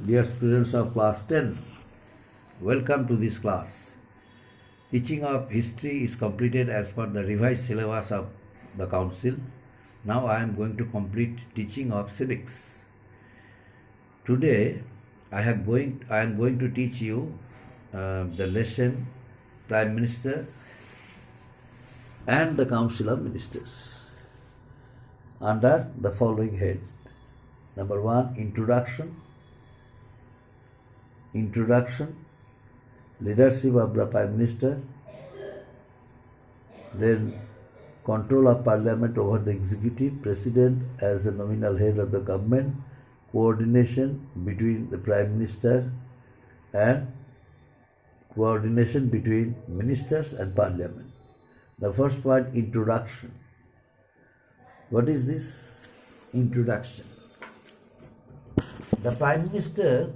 Dear students of class 10, welcome to this class. Teaching of history is completed as per the revised syllabus of the council. Now I am going to complete teaching of civics. Today I am going to teach you the lesson Prime Minister and the Council of Ministers under the following head. Number 1, Introduction, leadership of the Prime Minister, then control of Parliament over the executive, President as the nominal head of the government, coordination between the Prime Minister and coordination between ministers and Parliament. The first point, introduction. What is this? Introduction. The Prime Minister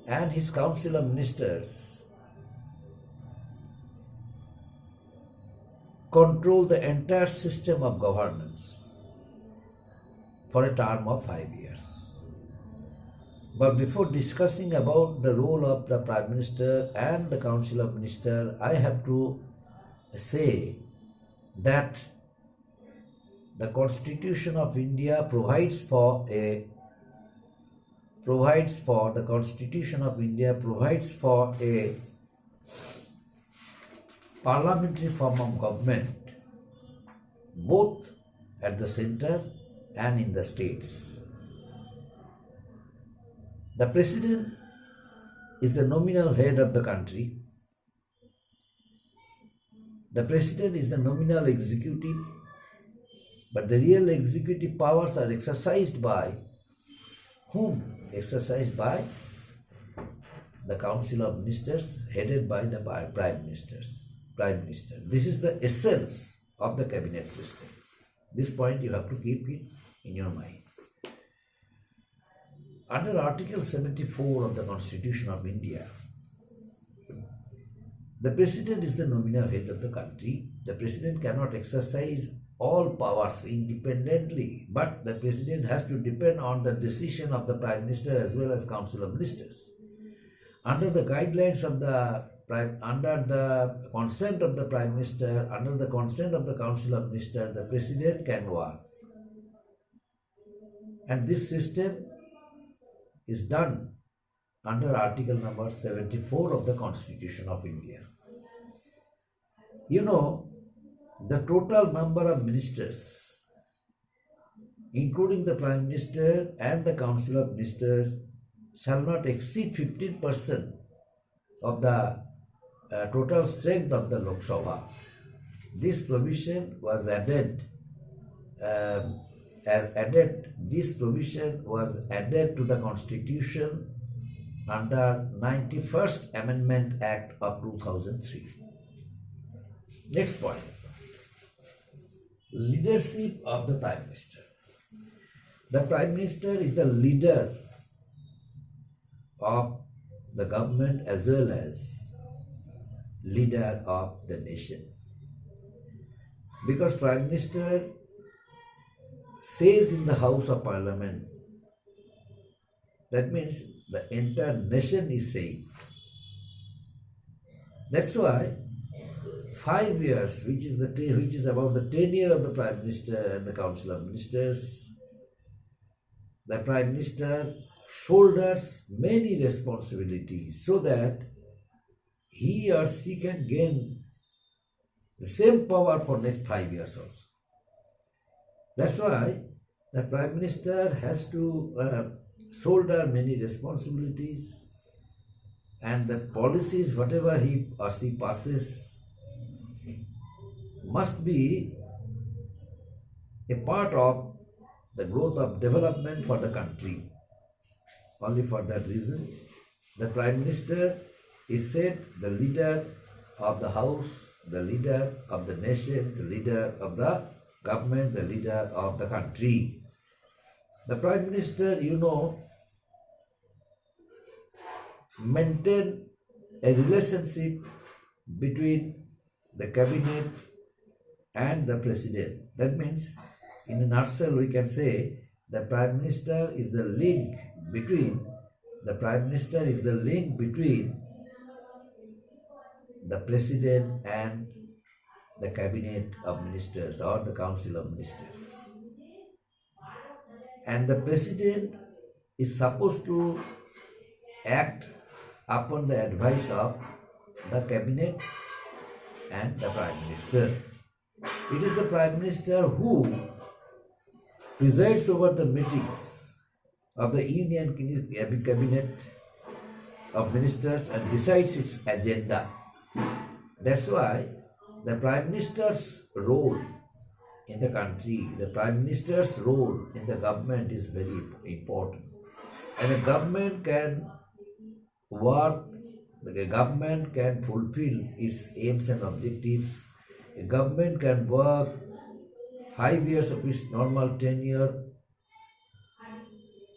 and his Council of Ministers control the entire system of governance for a term of 5 years. But before discussing about the role of the Prime Minister and the Council of Ministers, I have to say that the Constitution of India provides for a parliamentary form of government both at the center and in the states. The President is the nominal head of the country. The President is the nominal executive, but the real executive powers are exercised by whom? Exercised by the Council of Ministers headed by the Prime Minister. This is the essence of the cabinet system. This point you have to keep it in your mind. Under Article 74 of the Constitution of India, the President is the nominal head of the country. The President cannot exercise all powers independently, but the President has to depend on the decision of the Prime Minister as well as Council of Ministers. Under the guidelines of under the consent of the Prime Minister, under the consent of the Council of Ministers, the President can work. And this system is done under Article number 74 of the Constitution of India. You know, the total number of ministers, including the Prime Minister and the Council of Ministers, shall not exceed 15% of the total strength of the Lok Sabha. This provision was added. This provision was added to the Constitution under 91st Amendment Act of 2003. Next point. Leadership of the Prime Minister. The Prime Minister is the leader of the government as well as leader of the nation. Because Prime Minister says in the House of Parliament, that means the entire nation is saying. That's why 5 years, which is about the tenure of the Prime Minister and the Council of Ministers, the Prime Minister shoulders many responsibilities so that he or she can gain the same power for next 5 years also. That's why the Prime Minister has to shoulder many responsibilities, and the policies, whatever he or she passes, must be a part of the growth of development for the country. Only for that reason, the Prime Minister is said the leader of the House, the leader of the nation, the leader of the government, the leader of the country. The Prime Minister, maintain a relationship between the cabinet and the President. That means, in a nutshell, we can say the Prime Minister is the link between the President and the Cabinet of Ministers or the Council of Ministers. And the President is supposed to act upon the advice of the Cabinet and the Prime Minister. It is the Prime Minister who presides over the meetings of the Union Cabinet of Ministers and decides its agenda. That's why the Prime Minister's role in the country, the Prime Minister's role in the government is very important. And a government can work, the government can fulfill its aims and objectives. A government can work 5 years of its normal tenure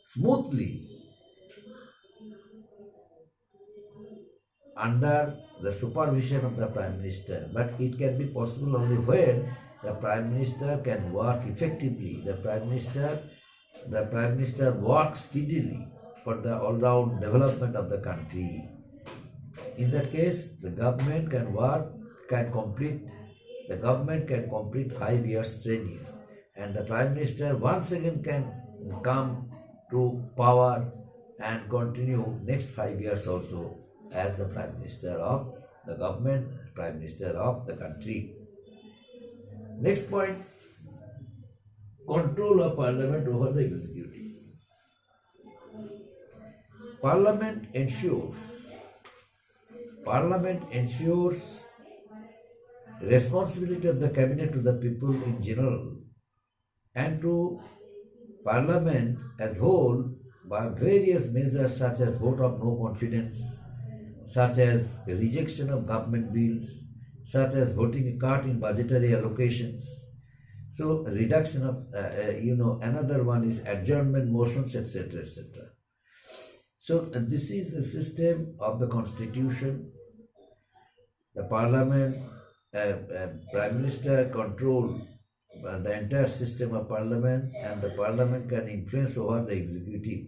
smoothly under the supervision of the Prime Minister. But it can be possible only when the Prime Minister can work effectively. The Prime Minister works steadily for the all-round development of the country. In that case, the government can complete 5 years tenure, and the Prime Minister once again can come to power and continue next 5 years also as the Prime Minister of the government, Prime Minister of the country. Next point, control of Parliament over the executive. Parliament ensures responsibility of the Cabinet to the people in general and to Parliament as whole by various measures such as vote of no confidence, such as rejection of government bills, such as voting a cut in budgetary allocations. So reduction of, another one is adjournment motions, etc., etc. So this is a system of the Constitution. The Parliament, Prime Minister control the entire system of Parliament, and the Parliament can influence over the executive.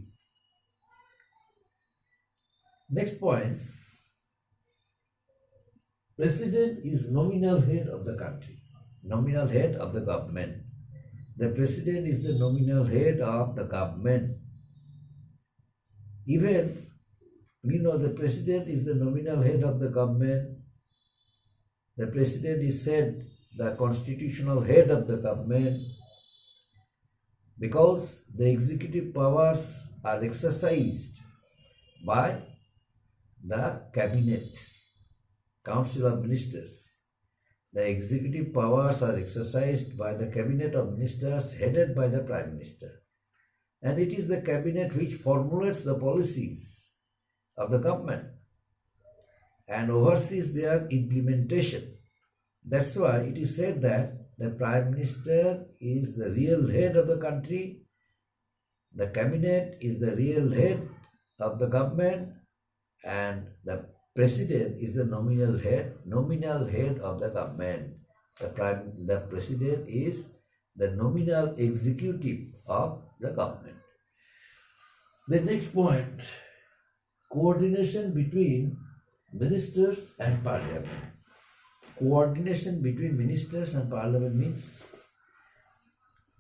Next point, President is nominal head of the country, nominal head of the government. The President is the nominal head of the government. Even, the President is the nominal head of the government. The President is said the constitutional head of the government because the executive powers are exercised by the Cabinet, Council of Ministers. The executive powers are exercised by the Cabinet of Ministers headed by the Prime Minister. And it is the Cabinet which formulates the policies of the government and oversees their implementation. That's why it is said that the Prime Minister is the real head of the country, the Cabinet is the real head of the government, and the President is the nominal head of the government. The President is the nominal executive of the government. The next point, coordination between ministers and Parliament. Coordination between ministers and Parliament means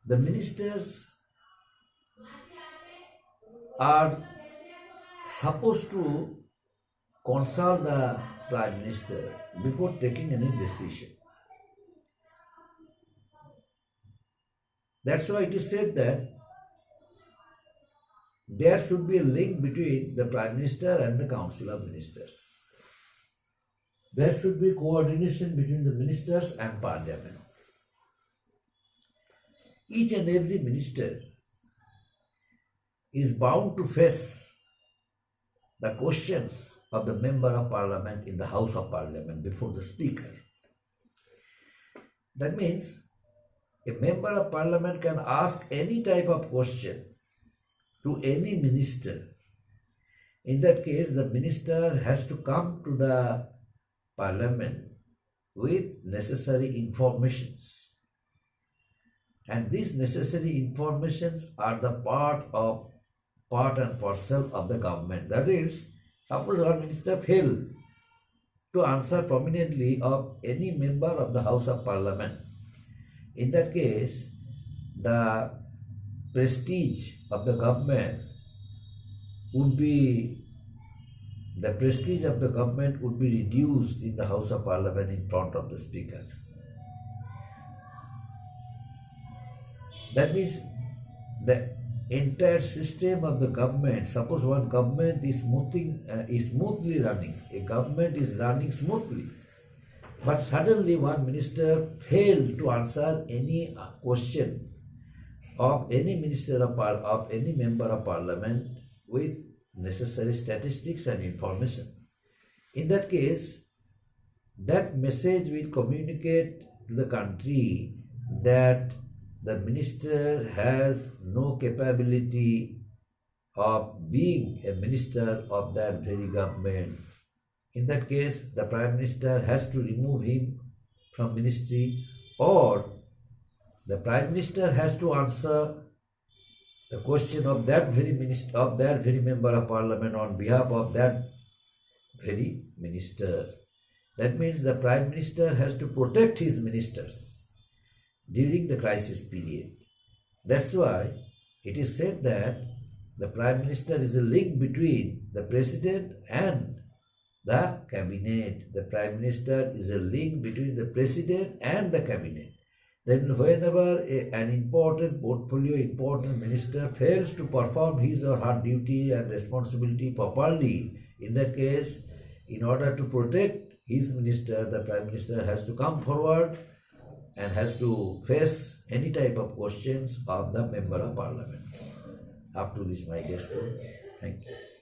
the ministers are supposed to consult the Prime Minister before taking any decision. That's why it is said that there should be a link between the Prime Minister and the Council of Ministers. There should be coordination between the ministers and Parliament. Each and every minister is bound to face the questions of the Member of Parliament in the House of Parliament before the Speaker. That means a Member of Parliament can ask any type of question to any minister. In that case, the minister has to come to the Parliament with necessary informations. And these necessary informations are the part and parcel of the government. That is, suppose one minister fail to answer prominently of any member of the House of Parliament. In that case, the prestige of the government would be reduced in the House of Parliament in front of the Speaker. That means the entire system of the government, suppose one government is smoothly running, a government is running smoothly, but suddenly one minister failed to answer any question of any minister of any member of parliament with necessary statistics and information. In that case, that message will communicate to the country that the minister has no capability of being a minister of that very government. In that case, the Prime Minister has to remove him from ministry, or the Prime Minister has to answer the question of that very minister, of that very member of parliament on behalf of that very minister. That means the Prime Minister has to protect his ministers during the crisis period. That's why it is said that the Prime Minister is a link between the President and the Cabinet. The Prime Minister is a link between the President and the Cabinet. Then whenever an important minister fails to perform his or her duty and responsibility properly, in that case, in order to protect his minister, the Prime Minister has to come forward and has to face any type of questions of the Member of Parliament. Up to this, my dear students. Thank you.